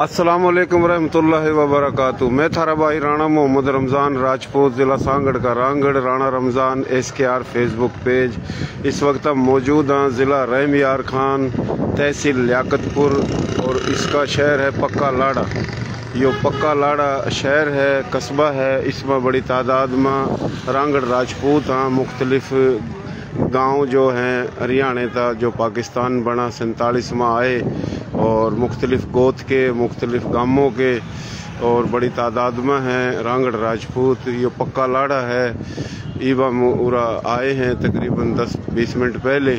अस्सलाम वालेकुम रहमतुल्लाहि व बरकातुहू। मैं थारा भाई राणा मोहम्मद रमज़ान राजपूत, ज़िला सांगड़ का Rangar, Rana Ramzan SKR Facebook page. इस वक्त हम मौजूद हैं ज़िला रहम यार खान, तहसील लियाकतपुर, और इसका शहर है पक्का लाड़ा। यो पक्का लाड़ा शहर है, कस्बा है। इसमें बड़ी तादाद में रांगड़ राजपूत हैं। मुख्तलिफ गांव जो हैं हरियाणा था, जो पाकिस्तान बना 47 में आए, और मुख्तलिफ गोत के मुख्तलिफ गांवों के और बड़ी तादाद में हैं रांगड़ राजपूत। ये पक्का लाड़ा है। ईबा उरा आए हैं तकरीबन 10-20 मिनट पहले।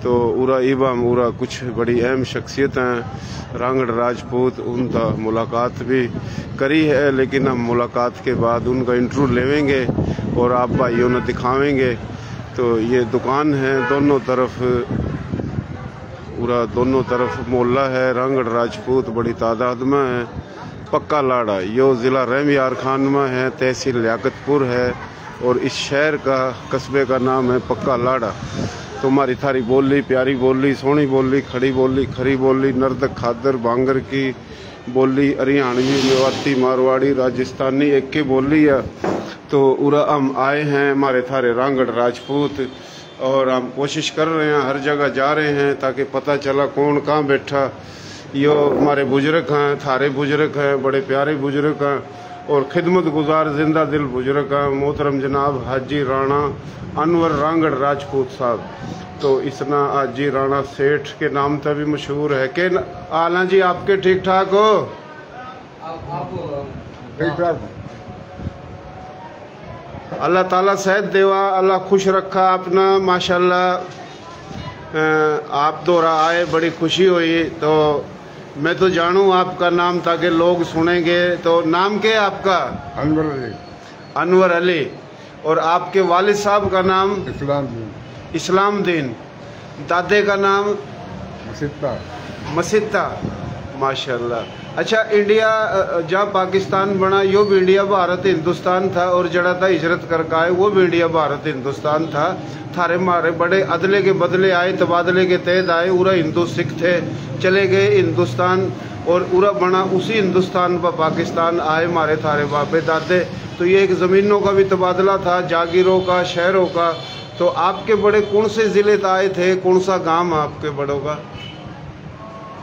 तो उरा ईबा उरा कुछ बड़ी अहम शख्सियत हैं रांगड़ राजपूत, उनका मुलाकात भी करी है, लेकिन हम मुलाकात के बाद उनका इंटरव्यू लेवेंगे और आप भाइयों ने दिखावेंगे। तो ये दुकान है, दोनों तरफ मोहल्ला है रांगड़ राजपूत, बड़ी तादाद में है। पक्का लाड़ा यो ज़िला रहम यार खान में है, तहसील लियाकतपुर है, और इस शहर का कस्बे का नाम है पक्का लाड़ा। तो हमारी थारी बोली, प्यारी बोली, सोहनी बोली, खड़ी बोली, खरी बोली, नर्दक खादर बांगर की बोली, हरियाणवी, मेवाती, मारवाड़ी, राजस्थानी एक की बोली है। तो उरा हम आए हैं हमारे थारे रांगड़ राजपूत, और हम कोशिश कर रहे हैं, हर जगह जा रहे हैं ताकि पता चला कौन कहाँ बैठा। यो हमारे बुजुर्ग हैं, थारे बुजुर्ग हैं, बड़े प्यारे बुजुर्ग हैं और खिदमत गुजार जिंदा दिल बुजुर्ग हैं। मोहतरम जनाब हाजी राणा अनवर रांगड़ राजपूत साहब। तो इसना हाजी राणा सेठ के नाम से भी मशहूर है। के आला जी आपके ठीक ठाक हो? ठीक ठाक। अल्लाह ताला सेहत देवा, अल्लाह खुश रखा आपने माशाल्लाह। आप दोरा आए, बड़ी खुशी हुई। तो मैं तो जानूं आपका नाम ताकि लोग सुनेंगे। तो नाम क्या है आपका? अनवर अली। अनवर अली। और आपके वालिद साहब का नाम? इस्लाम दीन। दादे का नाम? मसित्ता। माशाल्लाह। अच्छा, इंडिया जहाँ पाकिस्तान बना यो भी इंडिया भारत हिंदुस्तान था, और जड़ा था हिजरत करके आए वो भी इंडिया भारत हिंदुस्तान था। थारे मारे बड़े अदले के बदले आए, तबादले के तहत आए। उरा हिंदू सिख थे, चले गए हिंदुस्तान, और उरा बना उसी हिंदुस्तान पर पाकिस्तान आए मारे थारे बापे दादे। तो ये एक ज़मीनों का भी तबादला था, जागीरों का, शहरों का। तो आपके बड़े कौन से ज़िले आए थे, कौन सा गाँव आपके बड़ों का?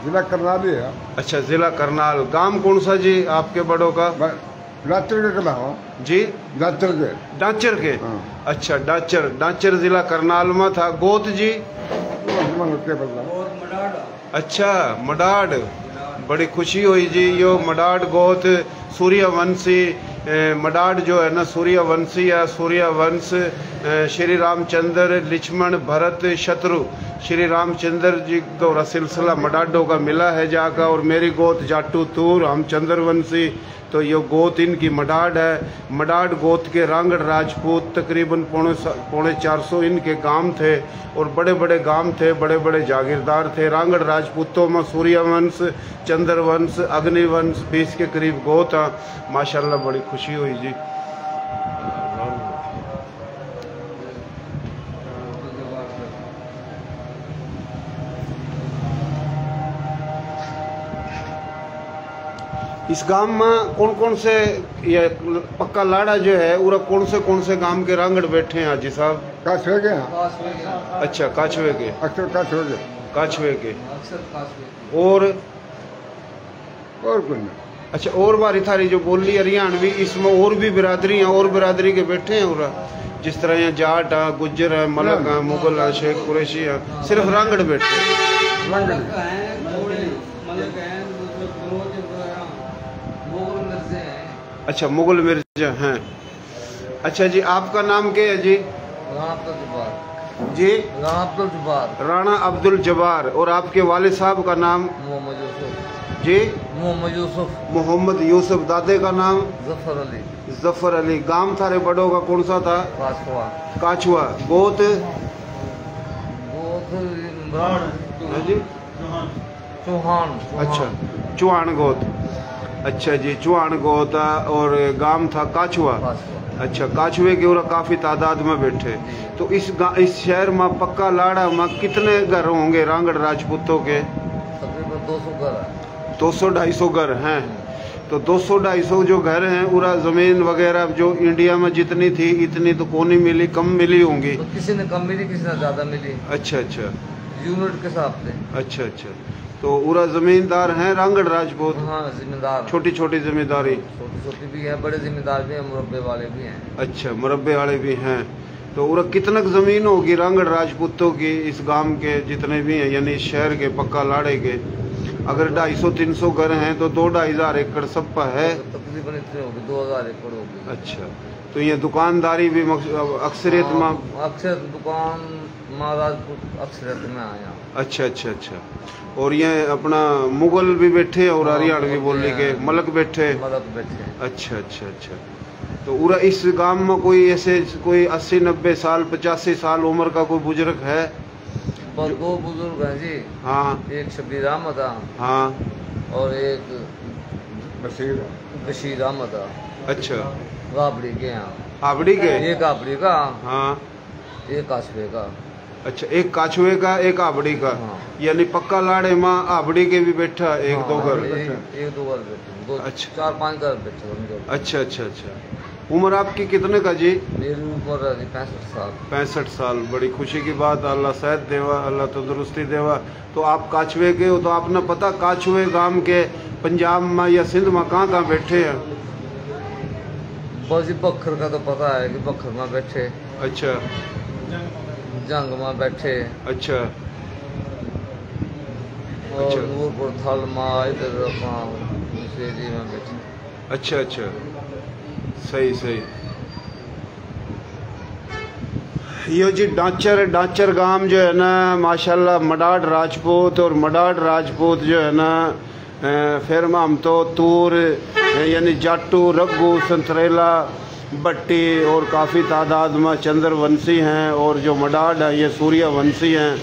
जिला करनाल है। अच्छा, जिला करनाल। गांव कौन सा जी आपके बड़ों का? डाचर के कला जी? डाचर के। हाँ। अच्छा, डाचर जिला करनाल में था। गोत जी? अच्छा, मडाड। बड़ी खुशी हुई जी। यो मडाड गोत सूर्यवंशी मडाड जो है ना, सूर्यवंशी या सूर्यवंश। श्री रामचंद्र, लक्ष्मण, भरत, शत्रु, श्री रामचंद्र जी का सिलसिला मडाडों का मिला है जाकर। और मेरी गोत जाटू तूर, हम चंद्रवंशी। तो ये गोत इनकी मडाड है। मडाड गोत के रांगड़ राजपूत तकरीबन पौने 400 इनके गांव थे, और बड़े बड़े गांव थे, बड़े बड़े जागीरदार थे। रांगड़ राजपूतों में सूर्यवंश, चंद्रवंश, अग्निवंश 20 के करीब गोत हैं। माशाल्लाह बड़ी खुशी हुई जी। इस गांव में कौन कौन से, ये पक्का लाड़ा जो है उरा कौन से गांव के रांगड़ बैठे हैं हाजी साहब? काछवे के। अच्छा, काछवे के। अक्सर काछवे के। और कोई नहीं। अच्छा, और बारी थारी जो बोली हरियाणवी, इसमें और भी बिरादरी हैं, और बिरादरी के बैठे हैं उरा? जिस तरह यहाँ जाट है, गुज्जर है, मलक है, मुगल है, शेख कुरैशी है, सिर्फ रांगड़ बैठे हैं? अच्छा, मुगल मिर्जा हैं। अच्छा जी, आपका नाम क्या है जी? जी? राणा अब्दुल जब्बार। और आपके वालिद साहब का नाम? जी? मोहम्मद यूसुफ। दादे का नाम? जफर अली। गांव थारे बड़ों का कौन सा था? काछुआ। गोत? चौहान। अच्छा, चौहान गोत। अच्छा जी, चौहान गोत। और गांव था काछुआ। अच्छा, काछुए के और काफ़ी तादाद में बैठे। तो इस शहर में पक्का लाड़ा में कितने घर होंगे रांगड़ राजपूतों के? तकरीबन 200 घर। 200-250 घर हैं। तो 200-250 जो घर हैं, पूरा ज़मीन वगैरह जो इंडिया में जितनी थी इतनी तो कौन ही मिली, कम मिली होंगी। तो किसी ने कम मिली, किसी ने ज़्यादा मिली। अच्छा अच्छा यूनिट के हिसाब से। अच्छा अच्छा। तो पूरा जमींदार हैं रांगड़ राजपूत? हाँ, जिम्मेदार। छोटी छोटी जिम्मेदारी? छोटी छोटी भी है, बड़े जिम्मेदार भी हैं, मुरब्बे वाले भी हैं। अच्छा, मुरब्बे वाले भी हैं। तो पूरा कितना जमीन होगी रांगड़ राजपूतों की इस गांव के जितने भी हैं, यानी शहर के पक्का लाड़े के? अगर 250-300 घर हैं तो 2-2.5 एकड़ सब पर है। तकरीबन इतनी होगी, 2000 एकड़ होगी। अच्छा, तो ये दुकानदारी भी अक्सरियत में? अक्सर दुकान महाराजपुर अक्सरियत में आया। अच्छा अच्छा अच्छा। और ये अपना मुगल भी बैठे और हरियाणवी बोली के मलक बैठे? मलक बैठे। अच्छा अच्छा अच्छा। तो पूरा इस गांव में कोई ऐसे कोई 80-90 साल 85 साल उम्र का कोई बुजुर्ग है? बस 2 बुजुर्ग हैं जी। हाँ। एक शबीर अहमद है। हाँ। और एक बशीर अहमद है। अच्छा, गाबड़ी के यहाँ। आबड़ी के? एक आबड़ी का। हाँ। एक काशवे का। अच्छा, एक काछुए का, एक आबड़ी का। हाँ। यानी पक्का लाड़े माँ आबड़ी के भी बैठा 1-2 घर? एक दो घर बैठे, अच्छा। 4-5 घर बैठे। अच्छा अच्छा अच्छा। उम्र आपकी कितने का जी? मेरी उम्र 65 साल। 65 साल। बड़ी खुशी की बात, अल्लाह सेहत देवा, अल्लाह तंदुरुस्ती देवा। तो आप काछुए के हो, तो आपने पता काछुए गांव के पंजाब में या सिंध में कहाँ कहाँ बैठे हैं? बस बखर का तो पता है कि बखर में बैठे। अच्छा। जंग में बैठे। अच्छा। और नूरपुर थल में इधर अपना में बैठे। अच्छा अच्छा, सही सही। यो जी डांचर गांव जो है ना, माशाल्लाह मडाड राजपूत, और मडाड राजपूत जो है ना, फिर हम तो तूर यानी जाटू, रघु, संतरेला, बट्टी और काफ़ी तादाद में चंद्रवंशी हैं। और जो मडाड है ये सूर्यवंशी हैं।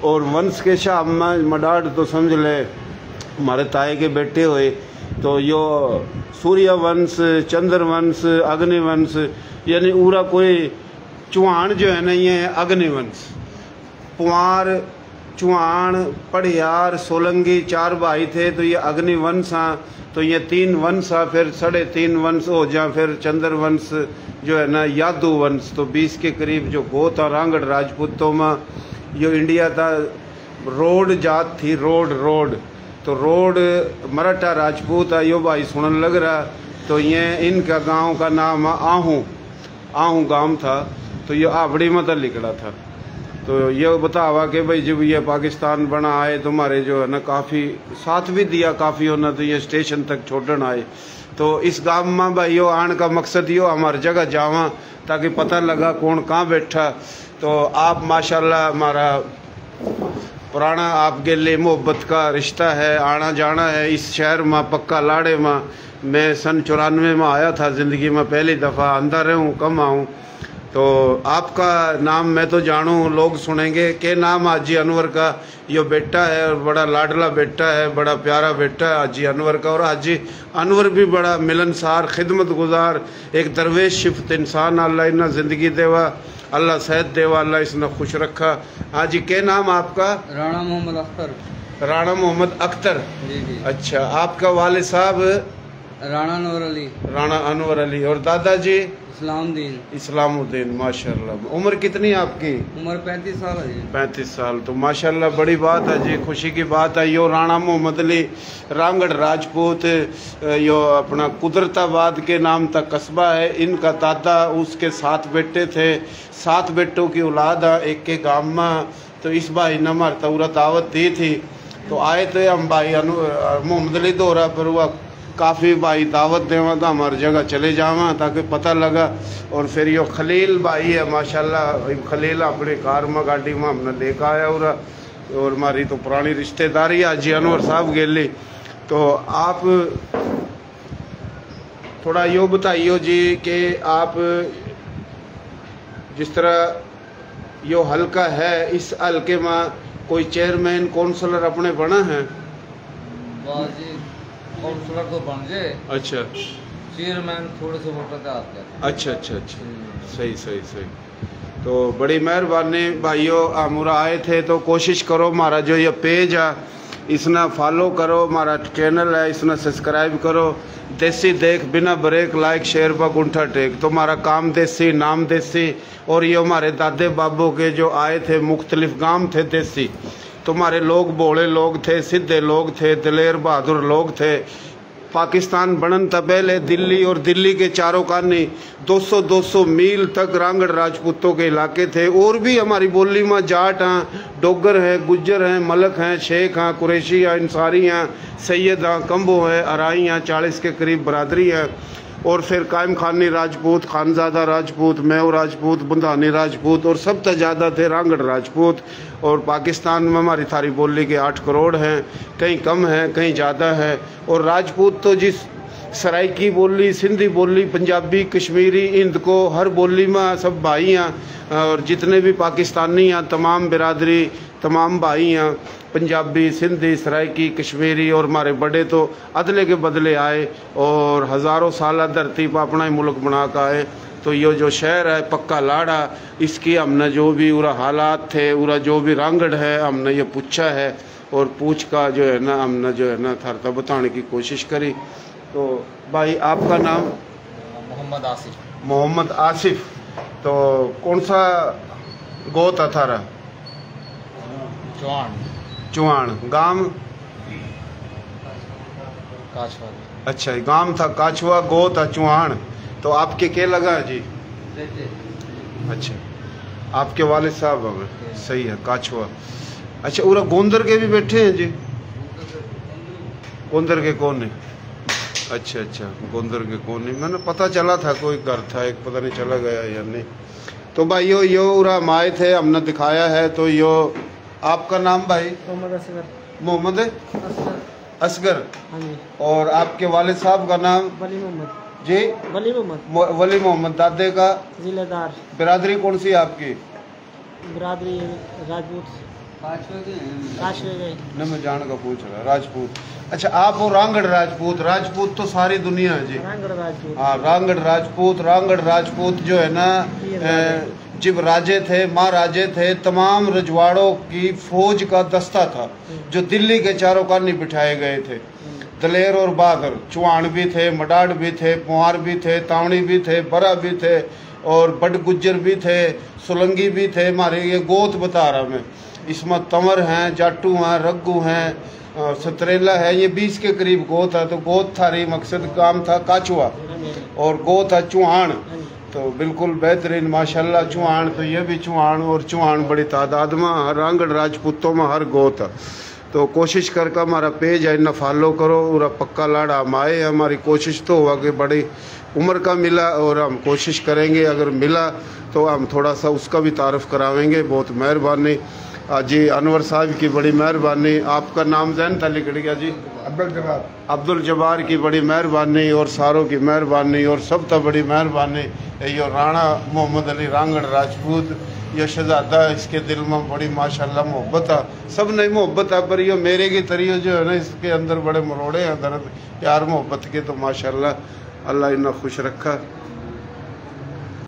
और वंश के शाह में मडाड तो समझ ले हमारे ताए के बेटे हुए। तो यो सूर्यवंश, चंद्रवंश, अग्निवंश, यानी पूरा कोई चौहान जो है ना ये अग्निवंश। पुआर, चौहान, पढ़ियार, सोलंगी 4 भाई थे, तो ये अग्निवंश हैं। तो ये 3 वंश है, फिर 3.5 वंश हो जाए, फिर चंद्रवंश जो है ना यादू वंश। तो 20 के करीब जो गोत और रांगड़ राजपूतों में जो इंडिया था रोड जात थी, रोड। तो रोड मराठा राजपूत है, यो भाई सुनने लग रहा। तो ये इनका गांव का नाम आहू गांव था। तो ये आबड़ी में तो लिखड़ा था। तो ये बतावा कि भाई जब ये पाकिस्तान बना आए तुम्हारे जो है ना काफ़ी साथ भी दिया, काफ़ी होना, तो ये स्टेशन तक छोड़न आए। तो इस गांव में भाई यो आने का मकसद यो हमारी जगह जावा ताकि पता लगा कौन कहाँ बैठा। तो आप माशाल्लाह हमारा पुराना आपके लिए मोहब्बत का रिश्ता है, आना जाना है इस शहर में, पक्का लाड़े में। मैं सन 94 में आया था, ज़िंदगी में पहली दफ़ा अंदर रहूँ, कम आऊँ। तो आपका नाम मैं तो जानूँ, लोग सुनेंगे के नाम हाजी अनवर का यो बेटा है, और बड़ा लाडला बेटा है, बड़ा प्यारा बेटा है हाजी अनवर का। और हाजी अनवर भी बड़ा मिलनसार, खिदमत गुजार, एक दरवेश शिफ्त इंसान। अल्लाह इन्ना ज़िंदगी देवा, अल्लाह सेहत देवा, अल्लाह इसने खुश रखा। हाजी के नाम आपका? राणा मोहम्मद अख्तर। राणा मोहम्मद अख्तर। जी। अच्छा, आपका वालिद साहब? राणा अनवर अली। राणा अनवर अली। और दादाजी? इस्लामुद्दीन। माशाल्लाह। उम्र कितनी है आपकी? उम्र 35 साल है जी। 35 साल। तो माशाल्लाह बड़ी बात है जी, खुशी की बात है। यो राणा मोहम्मद अली रांगड़ राजपूत, यो अपना कुदरताबाद के नाम तक कस्बा है। इनका दादा उसके 7 बेटे थे, 7 बेटों की औलाद है एक के गाँव में। तो इस भाई ने हमारे तौरा दावत दी थी, तो आए थे हम भाई मोहम्मद अली दोहरा पर हुआ काफ़ी भाई दावत देवा तो हमारी जगह चले जावा ताकि पता लगा। और फिर यो खलील भाई है माशाल्लाह, खलील अपनी कार में गाड़ी में हमने लेकर आया और हमारी तो पुरानी रिश्तेदारी है हाजी अनवर साहब गेली। तो आप थोड़ा यो बताइयो जी कि आप जिस तरह यो हल्का है, इस हल्के में कोई चेयरमैन काउंसलर अपने बना है? काउंसलर तो बन गए। अच्छा। चेयरमैन थोड़े से वोटर का आते हैं। अच्छा। सही। तो बड़ी मेहरबानी भाइयों, हमारा आए थे तो कोशिश करो हमारा जो ये पेज है इसने फॉलो करो, हमारा चैनल है इसने सब्सक्राइब करो। देसी देख बिना ब्रेक, लाइक शेयर पर गुंठा टेक। तो हमारा काम देसी, नाम देसी। और ये हमारे दादे बाबू के जो आए थे, मुख्तलिफ गांव थे देसी। तुम्हारे लोग भोले लोग थे, सीधे लोग थे, दिलेर बहादुर लोग थे। पाकिस्तान बनन था पहले दिल्ली और दिल्ली के चारों कानी 200-200 मील तक रांगड़ राजपूतों के इलाके थे। और भी हमारी बोली में जाट हैं, डोगर हैं, गुज्जर हैं, मलक हैं, शेख हैं, कुरैशी हैं, इंसारी हैं, सैयद हैं, कंबो हैं, अराई हैं, 40 के करीब बरादरी है। और फिर कायम खानी राजपूत, खानजादा राजपूत, मेव राजपूत, बुंधानी राजपूत और सब से ज़्यादा थे रांगड़ राजपूत। और पाकिस्तान में हमारी थारी बोली के 8 करोड़ हैं, कहीं कम है कहीं ज़्यादा है। और राजपूत तो जिस सराइकी बोली, सिंधी बोली, पंजाबी, कश्मीरी, हिंद को हर बोली में सब भाई हैं। और जितने भी पाकिस्तानी हैं तमाम बिरादरी, तमाम भाई हैं, पंजाबी, सिंधी, सराइकी, कश्मीरी। और हमारे बड़े तो अदले के बदले आए और हज़ारों साल धरती पर अपना ही मुल्क बना कर आए। तो ये जो शहर है पक्का लाड़ा, इसकी हमने जो भी उरा हालात थे, उरा जो भी रांगड़ है, हमने ये पूछा है। और पूछ का जो है ना हमने जो है ना थारता बताने की कोशिश करी। तो भाई आपका नाम? मोहम्मद आसिफ। मोहम्मद आसिफ। तो कौन सा गोत था थारा? चौहान। चौहान। गांव? काछवा। अच्छा, गांव था काछवा, गोत था चौहान। तो आपके क्या लगा जी? अच्छा, आपके वालिद साहब हमें सही है, काछवा। अच्छा, उरा गोंदर के भी बैठे हैं जी? गोंदर के कौन है? अच्छा अच्छा, गोंदर के कौन है? मैंने पता चला था कोई घर था एक, पता नहीं चला गया या नहीं। तो भाई यो उरा माए थे, हमने दिखाया है। तो यो आपका नाम भाई? मोहम्मद असगर। मोहम्मद असगर। हाँ जी। और आपके वालिद साहब का नाम? वली मोहम्मद जी? वली मोहम्मद। वली मोहम्मद। दादे का? जिलेदार। बिरादरी कौन सी है आपकी? बिरादरी राजपूत। काशवे गए न मैं जान का पूछ रहा, राजपूत। अच्छा, आप वो रांगड़ राजपूत। राजपूत तो सारी दुनिया है जी। रांगड़ राजपूत। हाँ, रांगड़ राजपूत। रांगड़ राजपूत जो है ना, जब राजे थे, महाराजे थे, तमाम रजवाड़ों की फौज का दस्ता था जो दिल्ली के चारों कानी बिठाए गए थे। दलेर और बहादुर। चौहान भी थे, मडाड़ भी थे, पुआर भी थे, तावड़ी भी थे, बरा भी थे, और बड़ गुज्जर भी थे, सोलंगी भी थे। हमारे ये गोत बता रहा मैं, इसमें तंवर हैं, जाटू हैं, रग्गू हैं, सतरेला है। ये 20 के करीब गोत है। तो गोत थारी मकसद काम था काछवा और गोत है चौहान। तो बिल्कुल बेहतरीन माशाल्लाह चौहान। तो ये भी चौहान, और चौहान बड़ी तादाद में, रांगड़ राजपूतों में हर गोत है। तो कोशिश करके हमारा पेज है इन्हें फॉलो करो। और पक्का लाड़ा हम आए। हमारी कोशिश तो हुआ कि बड़ी उम्र का मिला, और हम कोशिश करेंगे अगर मिला तो हम थोड़ा सा उसका भी तारफ़ करावेंगे। बहुत मेहरबानी जी, अनवर साहब की बड़ी मेहरबानी। आपका नाम जैन था लिख गया जी? अब्दुल जबार। अब्दुल जबार की बड़ी मेहरबानी, और सारों की मेहरबानी, और सब तक बड़ी मेहरबानी। यो राणा मोहम्मद अली रांगड़ राजपूत, यह शहजादा, इसके दिल में बड़ी माशाल्लाह मोहब्बत है। सब नहीं मोहब्बत है, पर ये मेरे की तरीके जो है ना, इसके अंदर बड़े मरोड़े हैं दर्द प्यार मोहब्बत के। तो माशाल्लाह अल्लाह इन्हें खुश रखा।